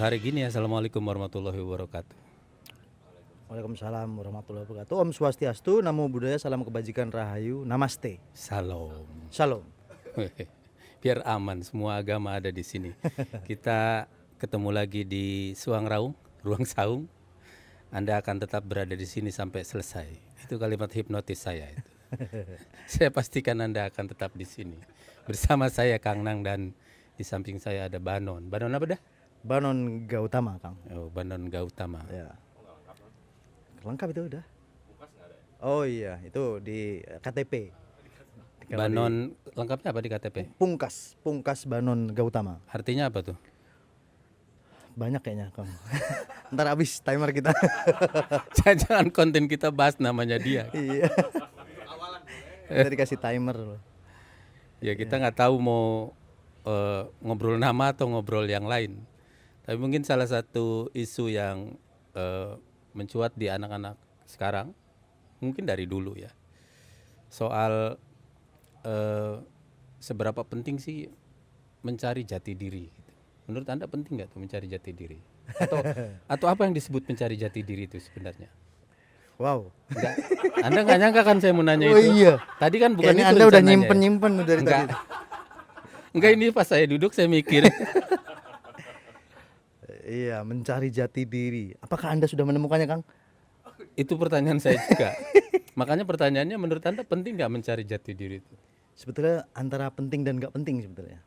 hari gini. Assalamualaikum warahmatullahi wabarakatuh. Waalaikumsalam warahmatullahi wabarakatuh. Om Swastiastu, Namo Buddhaya, Salam Kebajikan Rahayu, Namaste. Salam. Shalom. Biar aman, semua agama ada di sini. Kita ketemu lagi di Suang Raung, Ruang Saung. Anda akan tetap berada di sini sampai selesai. Itu kalimat hipnotis saya itu. Saya pastikan Anda akan tetap di sini. Bersama saya Kang Nang, dan di samping saya ada Banon. Banon apa dah? Banon Gautama, Kang. Oh, Banon Gautama. Ya. Lengkap itu udah. Oh iya, itu di KTP. Kalau Banon lengkapnya apa di KTP? Pungkas Banon Gautama. Artinya apa tuh? Banyak kayaknya, Kang. Ntar habis timer kita. Jangan konten kita bahas namanya dia. Iya. Kita dikasih timer loh. Ya kita nggak tahu mau ngobrol nama atau ngobrol yang lain. Tapi mungkin salah satu isu yang mencuat di anak-anak sekarang, mungkin dari dulu ya, soal seberapa penting sih mencari jati diri. Gitu. Menurut Anda penting nggak tuh mencari jati diri? Atau apa yang disebut mencari jati diri itu sebenarnya? Wow. Enggak. Anda nggak nyangka kan saya mau nanya Oh itu? iya. Tadi kan bukan Kayaknya itu Anda udah rencananya ya? nyimpen dari Enggak. tadi. Enggak, ini pas saya duduk saya mikir. Iya, mencari jati diri. Apakah Anda sudah menemukannya, Kang? Itu pertanyaan saya juga. Makanya pertanyaannya, menurut Anda penting nggak mencari jati diri itu? Sebetulnya antara penting dan nggak penting sebetulnya.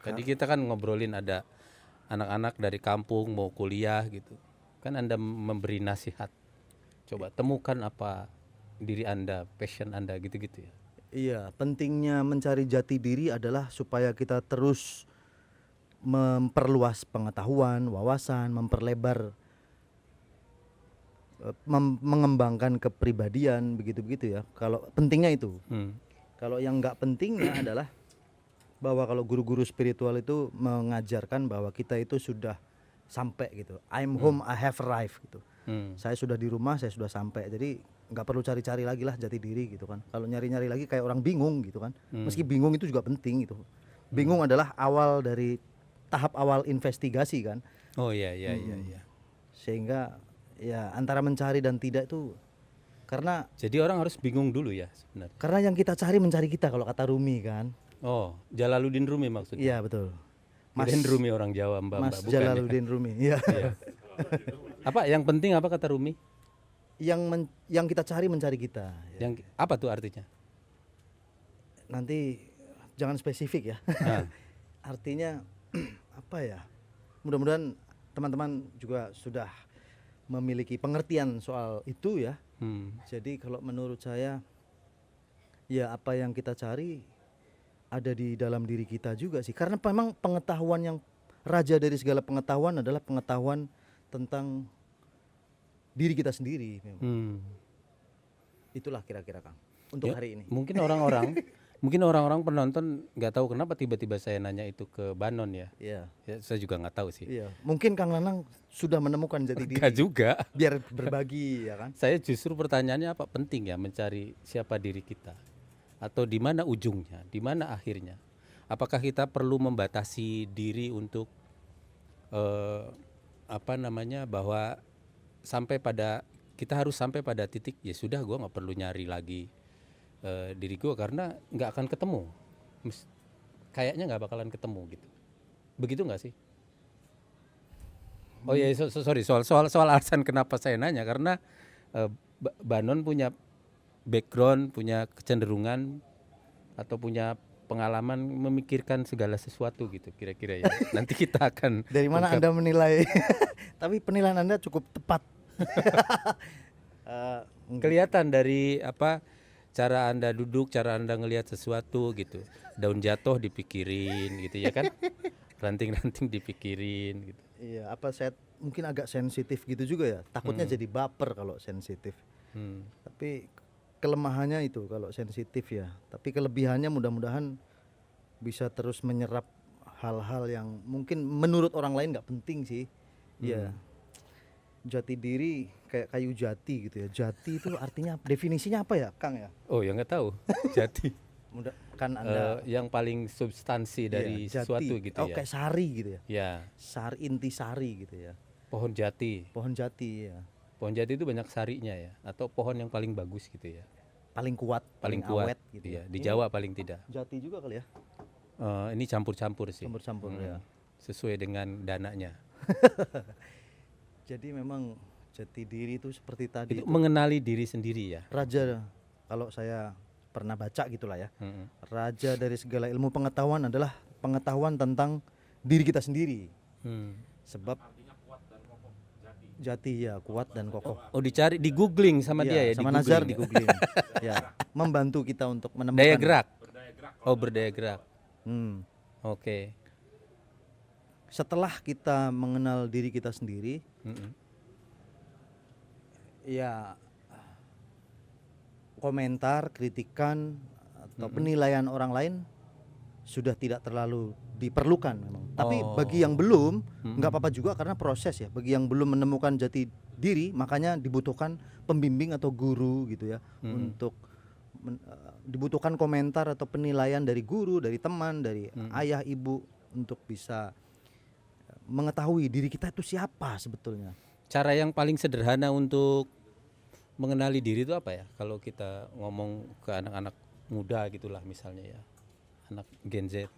Tadi kita kan ngobrolin ada anak-anak dari kampung mau kuliah gitu. Kan Anda memberi nasihat. Coba temukan apa diri Anda, passion Anda gitu-gitu ya. Iya, pentingnya mencari jati diri adalah supaya kita terus memperluas pengetahuan, wawasan, memperlebar, mengembangkan kepribadian, begitu-begitu ya. Kalau pentingnya itu. Kalau yang nggak pentingnya adalah bahwa kalau guru-guru spiritual itu mengajarkan bahwa kita itu sudah sampai gitu. I'm home, I have arrived gitu. Saya sudah di rumah, saya sudah sampai. Jadi nggak perlu cari-cari lagi lah jati diri gitu kan. Kalau nyari-nyari lagi kayak orang bingung gitu kan. Meski bingung itu juga penting gitu. Bingung adalah awal dari tahap awal investigasi kan. Oh iya. Sehingga ya antara mencari dan tidak itu karena Jadi orang harus bingung dulu ya sebenarnya. karena yang kita cari mencari kita kalau kata Rumi kan. Oh, Jalaluddin Rumi maksudnya. Iya betul. Kirain Rumi orang Jawa, Mbak. Mas Bukan Jalaluddin Rumi. Iya. ya? Apa yang penting apa kata Rumi? Yang kita cari mencari kita. Ya. Yang apa tuh artinya? Nanti jangan spesifik ya. Nah. Artinya apa ya? Mudah-mudahan teman-teman juga sudah memiliki pengertian soal itu ya. Jadi kalau menurut saya ya apa yang kita cari ada di dalam diri kita juga sih. Karena memang pengetahuan yang raja dari segala pengetahuan adalah pengetahuan tentang diri kita sendiri. Itulah kira-kira Kang untuk Ya, hari ini. Mungkin orang-orang penonton nggak tahu kenapa tiba-tiba saya nanya itu ke Banon ya. Iya. Ya, saya juga nggak tahu sih. Iya. Mungkin Kang Nanang sudah menemukan jati diri. Nggak juga. Biar berbagi ya kan. Saya justru pertanyaannya apa penting ya mencari siapa diri kita, atau di mana ujungnya, di mana akhirnya. Apakah kita perlu membatasi diri untuk bahwa kita harus sampai pada titik ya sudah, gue nggak perlu nyari lagi diri gue karena nggak akan ketemu. Kayaknya nggak bakalan ketemu gitu. Begitu nggak sih? Oh ya, sorry soal alasan kenapa saya nanya karena Banon punya background, punya kecenderungan atau punya pengalaman memikirkan segala sesuatu gitu kira-kira ya. Nanti kita akan Dari mana Anda menilai? Tapi penilaian Anda cukup tepat. kelihatan dari cara Anda duduk, cara Anda ngelihat sesuatu gitu. Daun jatuh dipikirin gitu ya kan? Ranting-ranting dipikirin gitu. Iya, saya mungkin agak sensitif gitu juga ya. Takutnya jadi baper kalau sensitif. Tapi kelemahannya itu kalau sensitif ya. Tapi kelebihannya mudah-mudahan bisa terus menyerap hal-hal yang mungkin menurut orang lain nggak penting sih. Iya. Jati diri kayak kayu jati gitu ya. Jati itu artinya definisinya apa ya, Kang ya? Oh ya nggak tahu. Jati. Mudah kan Anda yang paling substansi dari jati. sesuatu gitu ya. Kayak sari gitu ya. Ya, Sari, inti sari gitu ya. pohon jati. Pohon jati ya. Pohon jati itu banyak sarinya ya, atau pohon yang paling bagus gitu ya. Paling kuat, Paling awet kuat gitu ya. ya. Di Ini Jawa paling tidak. jati juga kali ya. Ini campur-campur sih. Campur-campur ya. Sesuai dengan dananya. Jadi memang jati diri itu seperti tadi Itu mengenali diri sendiri ya. raja, kalau saya pernah baca gitulah ya. Mm-mm. Raja dari segala ilmu pengetahuan adalah pengetahuan tentang diri kita sendiri. Hmm. Sebab jati ya kuat dan kokoh. Oh, dicari di googling sama Iya, dia ya, sama di Nazar googling di ya? googling. Ya, membantu kita untuk menemukan Daya gerak. Oh, berdaya gerak. Hmm. Oke. Setelah kita mengenal diri kita sendiri, Mm-mm. ya komentar, kritikan atau penilaian orang lain sudah tidak terlalu diperlukan memang. Tapi bagi yang belum, nggak apa-apa juga karena proses ya. Bagi yang belum menemukan jati diri, makanya dibutuhkan pembimbing atau guru gitu ya, untuk dibutuhkan komentar atau penilaian dari guru, dari teman, dari ayah ibu untuk bisa mengetahui diri kita itu siapa sebetulnya. Cara yang paling sederhana untuk mengenali diri itu apa ya? Kalau kita ngomong ke anak-anak muda gitulah misalnya ya, anak Gen Z.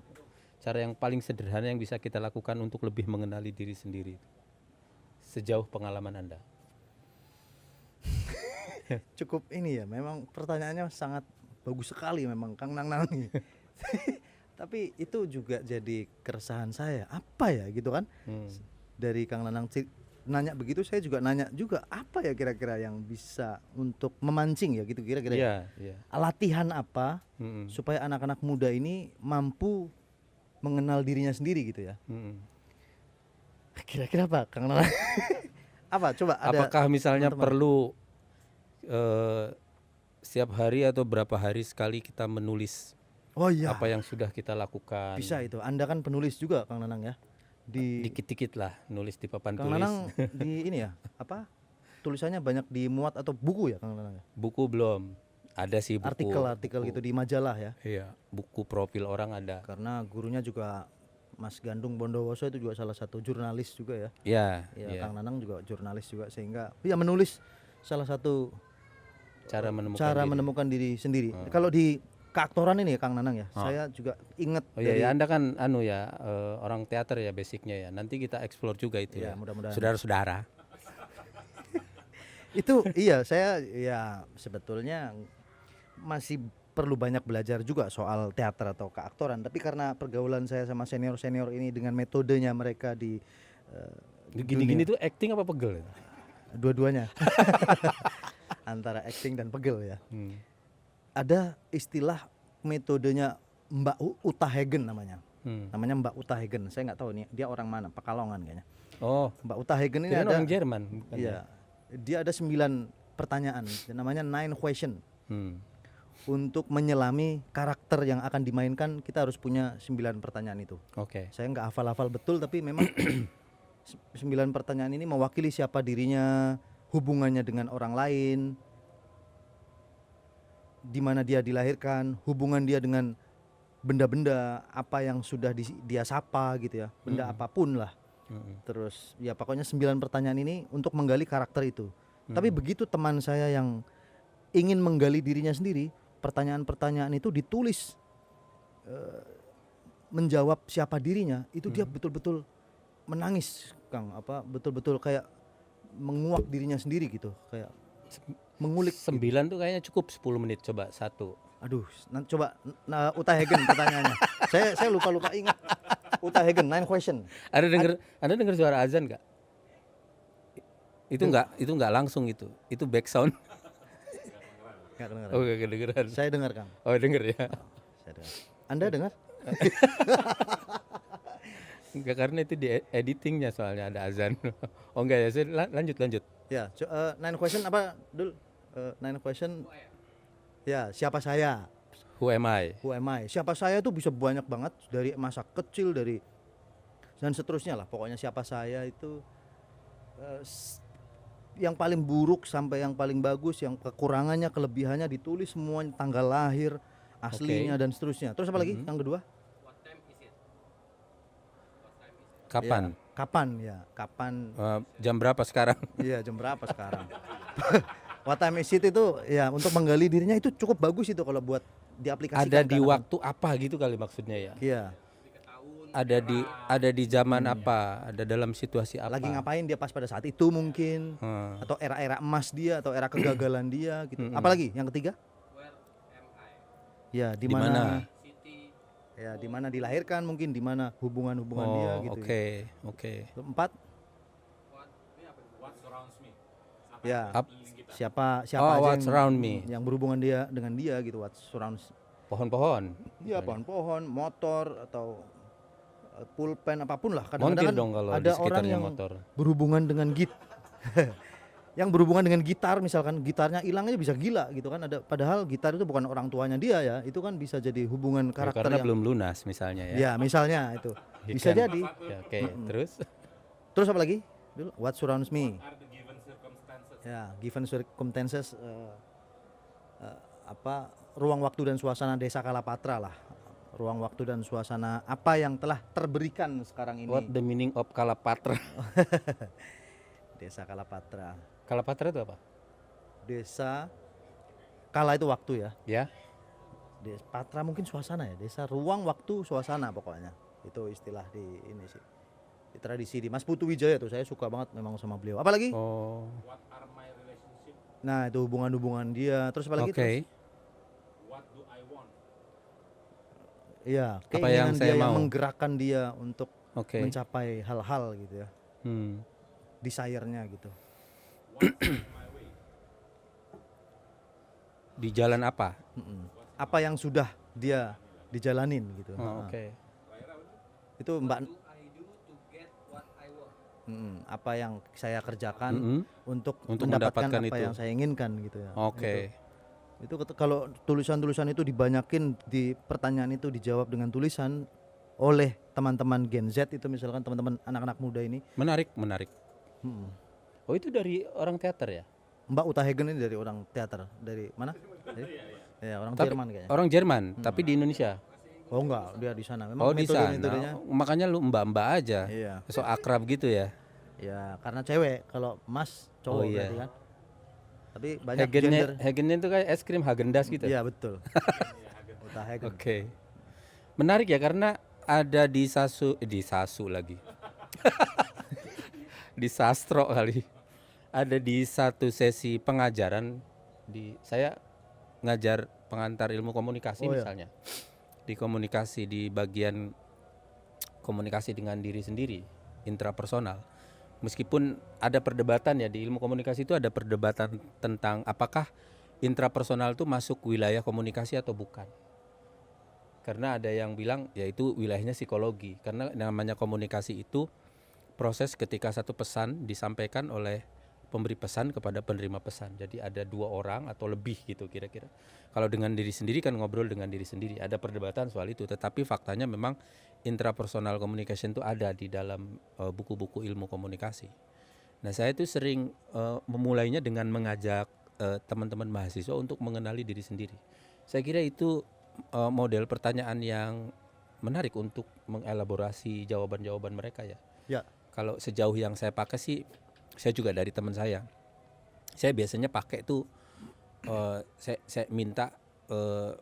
Cara yang paling sederhana yang bisa kita lakukan untuk lebih mengenali diri sendiri sejauh pengalaman Anda. Cukup ini ya, memang pertanyaannya sangat bagus sekali memang Kang Nang ini. Tapi itu juga jadi keresahan saya, apa ya gitu kan. Dari Kang Nanang nanya begitu, saya juga nanya juga apa ya kira-kira yang bisa untuk memancing ya gitu kira-kira. Iya, iya. Latihan apa supaya anak-anak muda ini mampu mengenal dirinya sendiri gitu ya. Kira-kira apa Kang Nanang? Apa coba ada Apakah misalnya teman-teman. perlu setiap hari atau berapa hari sekali kita menulis Oh iya, apa yang sudah kita lakukan? bisa itu. Anda kan penulis juga Kang Nanang ya. Dikit-dikit lah nulis di papan Kang tulis. Nanang di ini ya, apa? Tulisannya banyak dimuat atau buku ya Kang Nanang ya? Buku belum. Ada sih buku. Artikel-artikel gitu di majalah ya. Iya, buku profil orang ada. Karena gurunya juga Mas Gandung Bondowoso itu juga salah satu jurnalis juga ya. Iya, Ya, iya. Kang Nanang juga jurnalis juga sehingga ya menulis salah satu Cara menemukan cara diri. menemukan diri sendiri. Kalau di keaktoran ini ya Kang Nanang ya, saya juga ingat Oh iya, ya, Anda kan orang teater ya basicnya ya. Nanti kita explore juga itu Ya, ya. mudah-mudahan. Saudara-saudara. itu iya saya ya sebetulnya masih perlu banyak belajar juga soal teater atau keaktoran, tapi karena pergaulan saya sama senior-senior ini dengan metodenya mereka di Gini-gini tuh acting apa pegel? dua-duanya antara acting dan pegel ya. Ada istilah metodenya Mbak Uta Hagen namanya. Namanya Mbak Uta Hagen. Saya nggak tahu nih dia orang mana, Pekalongan kayaknya. Oh, Mbak Uta Hagen ini kirain ada orang Jerman. Bukan ya? Iya. Dia ada 9 pertanyaan, namanya 9 question. Untuk menyelami karakter yang akan dimainkan kita harus punya 9 pertanyaan itu. Oke. Saya nggak hafal-hafal betul tapi memang 9 pertanyaan ini mewakili siapa dirinya, hubungannya dengan orang lain, di mana dia dilahirkan, hubungan dia dengan benda-benda apa yang sudah dia sapa gitu ya, benda apapun lah. Terus ya pokoknya 9 pertanyaan ini untuk menggali karakter itu. Tapi begitu teman saya yang ingin menggali dirinya sendiri, pertanyaan-pertanyaan itu ditulis menjawab siapa dirinya, itu dia betul-betul menangis Kang, betul-betul kayak menguak dirinya sendiri gitu, kayak mengulik. 9 tuh kayaknya cukup 10 menit, coba satu. Aduh, coba Uta Hagen pertanyaannya. saya lupa ingat. Uta Hagen 9 question. Anda dengar suara azan nggak? Itu nggak langsung itu back sound. Enggak kedengeran. Oh, nggak kedengeran. Saya dengar Kang. Oh, denger ya. Saya dengar. Anda dengar? Enggak, karena itu di editingnya soalnya ada azan. Oh enggak ya, saya lanjut. Ya, 9 question apa Dul? 9 question. Ya, siapa saya? Who am I? Who am I? Siapa saya tuh bisa banyak banget, dari masa kecil, dari dan seterusnya lah. Pokoknya siapa saya itu yang paling buruk sampai yang paling bagus, yang kekurangannya, kelebihannya ditulis semuanya, tanggal lahir, aslinya dan seterusnya. Terus apa lagi yang kedua? Kapan? Kapan ya? Kapan? Jam berapa sekarang? Iya, jam berapa sekarang? What time is it itu ya untuk menggali dirinya itu cukup bagus itu kalau buat diaplikasikan. Ada di ke anak-anak. waktu apa gitu kali maksudnya ya? Iya. Ada di zaman apa? Ada dalam situasi apa? Lagi ngapain dia pas pada saat itu mungkin, atau era-era emas dia atau era kegagalan dia gitu. Apalagi yang ketiga? Ya, di mana? Ya, di mana dilahirkan mungkin, di mana hubungan-hubungan dia gitu. Oke. Keempat? Ya. Siapa what aja surround me. yang berhubungan dia dengan dia gitu, what surrounds. Pohon-pohon. Iya, pohon-pohon, motor atau pulpen apapun lah. Montir Kadang-kadang dong kalau di ada orang sekitarnya yang motor. berhubungan dengan yang berhubungan dengan gitar, misalkan gitarnya hilang aja bisa gila gitu kan. Ada padahal gitar itu bukan orang tuanya dia ya. Itu kan bisa jadi hubungan Ya, karakter karena yang belum lunas misalnya ya. ya, misalnya itu. Bisa Ikan. jadi. Ya, oke. Terus Apa lagi? Dulu what surrounds me. Ya, given circumstances ruang waktu dan suasana Desa Kalapatra lah. Ruang waktu dan suasana apa yang telah terberikan sekarang ini. what the meaning of Kalapatra? Desa Kalapatra. Kalapatra itu apa? Desa Kala itu waktu ya. Ya. Desa Patra mungkin suasana ya. Desa ruang waktu suasana pokoknya. Itu istilah di ini sih. Di tradisi di Mas Putu Wijaya tuh saya suka banget memang sama beliau. Apalagi? Oh. Nah, itu hubungan-hubungan dia. Terus apa lagi? Oke. Iya, Apa yang keinginan saya dia yang mau. menggerakkan dia untuk Oke. mencapai hal-hal gitu ya. Desire-nya gitu. Di jalan apa? Apa yang sudah dia dijalanin gitu. Oke. Itu Mbak apa yang saya kerjakan untuk mendapatkan apa itu. yang saya inginkan gitu ya. Oke. Itu kalau tulisan-tulisan itu dibanyakin di pertanyaan itu dijawab dengan tulisan oleh teman-teman Gen Z itu misalkan teman-teman anak-anak muda ini. Menarik. Oh, itu dari orang teater ya? Mbak Uta Hagen ini dari orang teater. Dari mana? Ya, orang Jerman kayaknya. Orang Jerman, tapi di Indonesia. Oh enggak, dia di sana. Memang Di sana. metodenya. Makanya lu mbak-mbak aja. Iya. So akrab gitu ya. Ya, karena cewek. Kalau Mas cowok iya. berarti kan. Tapi banyak gender. Hagennya itu kayak es krim Häagen-Dazs gitu. Iya, betul. Uta Hagen. Oke. Menarik ya karena ada di Sasu lagi. Di Sastro kali. Ada di satu sesi pengajaran saya ngajar pengantar ilmu komunikasi misalnya. Di komunikasi di bagian komunikasi dengan diri sendiri, intrapersonal. Meskipun ada perdebatan ya di ilmu komunikasi itu ada perdebatan tentang apakah intrapersonal itu masuk wilayah komunikasi atau bukan. Karena ada yang bilang yaitu wilayahnya psikologi. Karena namanya komunikasi itu proses ketika satu pesan disampaikan oleh pemberi pesan kepada penerima pesan. Jadi ada dua orang atau lebih gitu kira-kira. Kalau dengan diri sendiri kan ngobrol dengan diri sendiri. Ada perdebatan soal itu. Tetapi faktanya memang intrapersonal communication itu ada di dalam buku-buku ilmu komunikasi. Nah, saya itu sering memulainya dengan mengajak teman-teman mahasiswa untuk mengenali diri sendiri. Saya kira itu model pertanyaan yang menarik untuk mengelaborasi jawaban-jawaban mereka ya. Ya. Kalau sejauh yang saya pakai sih, saya juga dari teman saya. Saya biasanya pakai itu, saya minta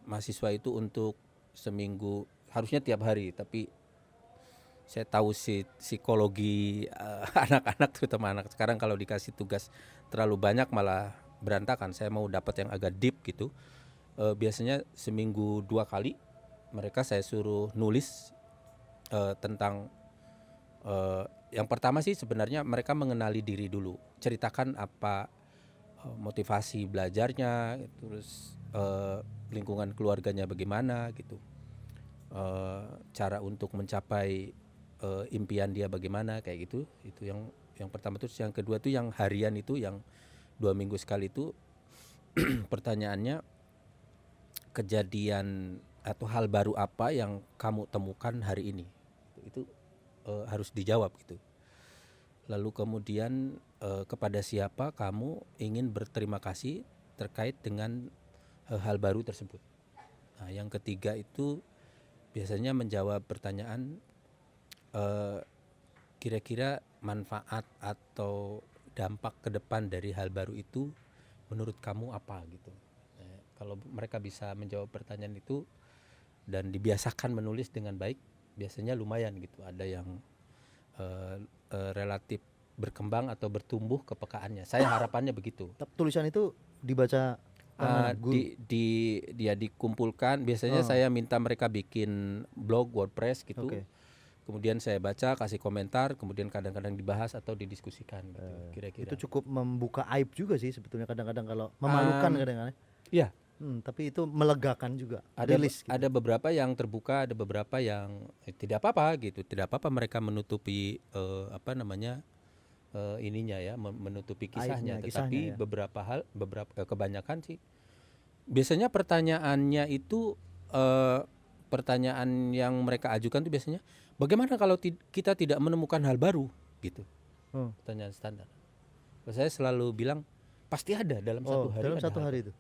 mahasiswa itu untuk seminggu, harusnya tiap hari, tapi saya tahu psikologi anak-anak, terutama anak sekarang kalau dikasih tugas terlalu banyak malah berantakan. Saya mau dapat yang agak deep gitu. Biasanya seminggu 2 kali mereka saya suruh nulis tentang yang pertama sih sebenarnya mereka mengenali diri dulu, ceritakan apa motivasi belajarnya, terus lingkungan keluarganya bagaimana gitu, cara untuk mencapai impian dia bagaimana kayak gitu. Itu yang pertama. Terus yang kedua tuh yang harian itu yang 2 minggu sekali itu pertanyaannya kejadian atau hal baru apa yang kamu temukan hari ini, itu harus dijawab gitu. Lalu kemudian kepada siapa kamu ingin berterima kasih terkait dengan hal baru tersebut. Nah, yang ketiga itu biasanya menjawab pertanyaan kira-kira manfaat atau dampak ke depan dari hal baru itu menurut kamu apa gitu. Kalau mereka bisa menjawab pertanyaan itu dan dibiasakan menulis dengan baik, biasanya lumayan gitu. Ada yang relatif berkembang atau bertumbuh kepekaannya. Saya harapannya begitu. Tulisan itu dibaca guru. Dia dikumpulkan. Biasanya saya minta mereka bikin blog WordPress gitu. Oke. Kemudian saya baca, kasih komentar, kemudian kadang-kadang dibahas atau didiskusikan gitu, kira-kira. Itu cukup membuka aib juga sih sebetulnya kadang-kadang kalau memalukan kadang-kadang. Iya. Tapi itu melegakan juga. Ada beberapa yang terbuka, ada beberapa yang tidak apa-apa gitu. Tidak apa-apa mereka menutupi ininya ya, menutupi kisahnya. Tetapi beberapa kebanyakan sih. Biasanya pertanyaannya itu pertanyaan yang mereka ajukan itu biasanya, bagaimana kalau kita tidak menemukan hal baru gitu. Pertanyaan standar. Saya selalu bilang pasti ada dalam satu hari. Dalam satu hari itu.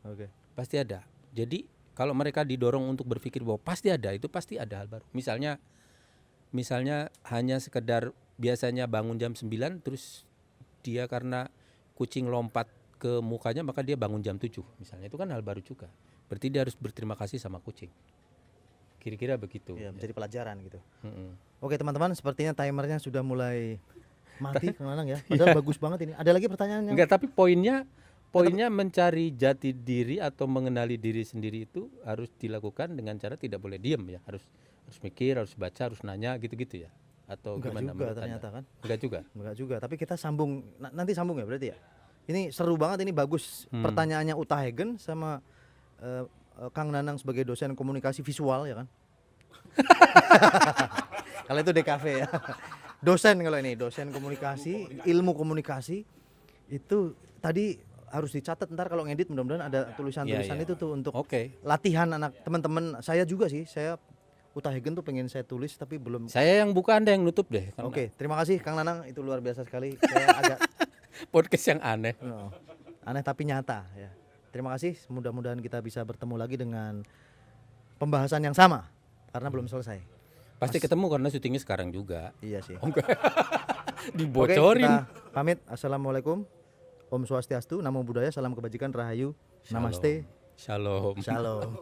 Oke. Pasti ada. Jadi kalau mereka didorong untuk berpikir bahwa pasti ada, itu pasti ada hal baru. Misalnya hanya sekedar biasanya bangun jam 9 terus dia karena kucing lompat ke mukanya maka dia bangun jam 7 misalnya, itu kan hal baru juga. Berarti dia harus berterima kasih sama kucing. Kira-kira begitu. Ya, menjadi pelajaran gitu. Oke teman-teman, sepertinya timernya sudah mulai mati Kang Nanang ya. Padahal bagus banget ini. Ada lagi pertanyaannya? Enggak, tapi poinnya mencari jati diri atau mengenali diri sendiri itu harus dilakukan dengan cara tidak boleh diem ya. Harus mikir, harus baca, harus nanya gitu-gitu ya. Atau enggak gimana juga ternyata kan? Enggak juga. Enggak juga, tapi kita sambung nanti sambung ya berarti ya. Ini seru banget, ini bagus pertanyaannya Uta Hagen sama Kang Nanang sebagai dosen komunikasi visual ya kan. Kalau itu DKV ya. Dosen kalau ini, dosen komunikasi, ilmu komunikasi itu tadi harus dicatat, ntar kalau ngedit mudah-mudahan ada tulisan-tulisan itu tuh untuk latihan anak teman-teman. Saya juga sih, saya Uta Hagen tuh pengen saya tulis tapi belum. Saya yang buka, Anda yang nutup deh. Oke, terima kasih Kang Nanang, itu luar biasa sekali. Saya agak podcast yang aneh. Aneh tapi nyata ya. Terima kasih, mudah-mudahan kita bisa bertemu lagi dengan pembahasan yang sama karena belum selesai. Pasti ketemu karena syutingnya sekarang juga. Iya sih. Dibocorin. Oke, kita pamit. Assalamualaikum. Om Swastiastu, Namo Buddhaya, salam kebajikan, rahayu, namaste, Shalom. shalom.